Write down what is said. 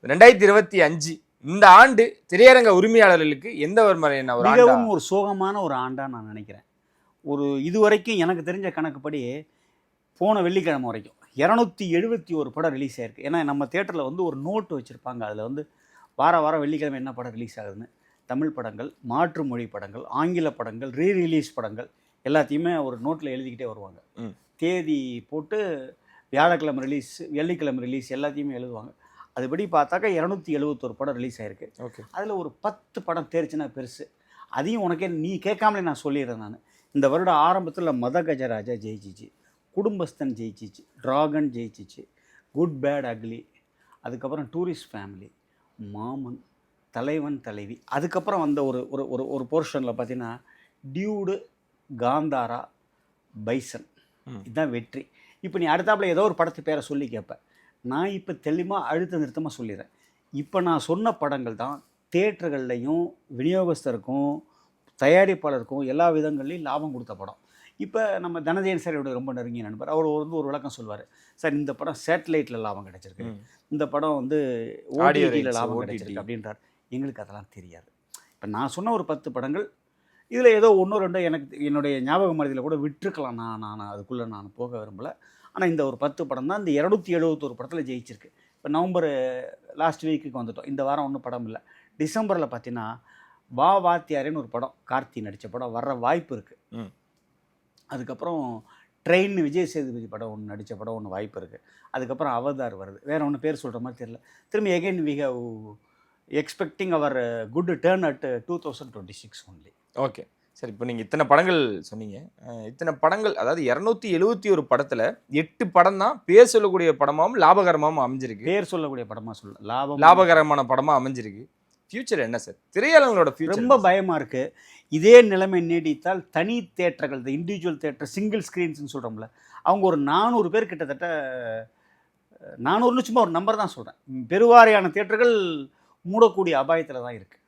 2025 இந்த ஆண்டு திரையரங்க உரிமையாளர்களுக்கு எந்த ஒரு மாதிரியான ஒரு மிகவும் ஒரு சோகமான ஒரு ஆண்டா நான் நினைக்கிறேன். ஒரு இதுவரைக்கும் எனக்கு தெரிஞ்ச கணக்குப்படி போன வெள்ளிக்கிழமை வரைக்கும் 271 படம் ரிலீஸ் ஆயிருக்கு. ஏன்னா நம்ம தியேட்டரில் வந்து ஒரு நோட்டு வச்சுருப்பாங்க. அதில் வந்து வாரம் வெள்ளிக்கிழமை என்ன படம் ரிலீஸ் ஆகுதுன்னு, தமிழ் படங்கள், மாற்று மொழி படங்கள், ஆங்கில படங்கள், ரீரிலீஸ் படங்கள் எல்லாத்தையுமே ஒரு நோட்டில் எழுதிக்கிட்டே வருவாங்க. தேதி போட்டு வியாழக்கிழமை ரிலீஸ், வெள்ளிக்கிழமை ரிலீஸ் எல்லாத்தையுமே எழுதுவாங்க. அதுபடி பார்த்தாக்கா 271 படம் ரிலீஸ் ஆகிருக்கு. ஓகே, அதில் ஒரு 10 படம் தேர்ச்சினா பெருசு. அதையும் உனக்கே நீ கேட்காமலே நான் சொல்லிடுறேன். நான் இந்த வருட ஆரம்பத்தில் மதகஜராஜா ஜெயிச்சிச்சு, குடும்பஸ்தன் ஜெயிச்சிச்சு, டிராகன் ஜெயிச்சிச்சு, குட் பேட் அக்லி, அதுக்கப்புறம் டூரிஸ்ட் ஃபேமிலி, மாமன், தலைவன் தலைவி, அதுக்கப்புறம் வந்த ஒரு ஒரு ஒரு போர்ஷனில் பார்த்தீங்கன்னா டியூடு, காந்தாரா, பைசன், இதுதான் வெற்றி. இப்போ நீ அடுத்தாப்புல ஏதோ ஒரு படத்து பேரை சொல்லி கேட்பேன். நான் இப்போ தெளிவாக அழுத்த நிறுத்தமாக சொல்லிடுறேன். இப்போ நான் சொன்ன படங்கள் தான் தியேட்டர்கள்லையும் விநியோகஸ்தருக்கும் தயாரிப்பாளருக்கும் எல்லா விதங்கள்லையும் லாபம் கொடுத்த படம். இப்போ நம்ம தனஜெயன் சார் என்னோட ரொம்ப நெருங்கிய நண்பர். அவர் வந்து ஒரு விளக்கம் சொல்வார். சார் இந்த படம் சேட்டலைட்டில் லாபம் கிடைச்சிருக்கு, இந்த படம் வந்து ஓடிடியில் லாபம் கிடைச்சிருக்கு அப்படின்றார். எங்களுக்கு அதெல்லாம் தெரியாது. இப்போ நான் சொன்ன ஒரு 10 படங்கள் இதில் ஏதோ ஒன்றோ ரெண்டோ எனக்கு என்னுடைய ஞாபக மருதியில் கூட விட்டுருக்கலாம். நான் அதுக்குள்ளே நான் போக விரும்பலை. ஆனால் இந்த ஒரு 10 படம் தான் இந்த 271 படத்தில் ஜெயிச்சிருக்கு. இப்போ நவம்பர் லாஸ்ட் வீக்குக்கு வந்துட்டோம். இந்த வாரம் ஒன்றும் படம் இல்லை. டிசம்பரில் பார்த்தீங்கன்னா வா வாத்தியாரேன்னு ஒரு படம், கார்த்தி நடித்த படம் வர்ற வாய்ப்பு இருக்குது. அதுக்கப்புறம் ட்ரெயின், விஜய் சேதுபதி படம் ஒன்று நடித்த படம் ஒன்று வாய்ப்பு இருக்குது. அதுக்கப்புறம் அவதார் வருது. வேறு ஒன்று பேர் சொல்கிற மாதிரி தெரியல. திரும்பி again we have expecting our good turn at 2026 only. Okay sir, இப்போ நீங்கள் இத்தனை படங்கள் சொன்னீங்க. இத்தனை படங்கள், அதாவது 271 படத்தில் 8 படம் தான் பேர் சொல்லக்கூடிய படமாகவும் லாபகரமாகவும் அமைஞ்சிருக்கு. பேர் சொல்லக்கூடிய படமாக சொல்ல லாபகரமான படமாக அமைஞ்சிருக்கு. ஃபியூச்சர் என்ன சார்? திரையாளங்களோட ஃபியூச்சர் ரொம்ப பயமாக இருக்குது. இதே நிலைமை நீடித்தால் தனி தேட்டர்கள், இந்த இண்டிவிஜுவல் தேட்டர், சிங்கிள் ஸ்க்ரீன்ஸ்னு சொல்கிறோம்ல, அவங்க ஒரு 400 பேர் கிட்டத்தட்ட, 400ன்னு சும்மா ஒரு நம்பர் தான் சொல்கிறேன், பெருவாரியான தேட்டர்கள் மூடக்கூடிய அபாயத்தில் தான் இருக்குது.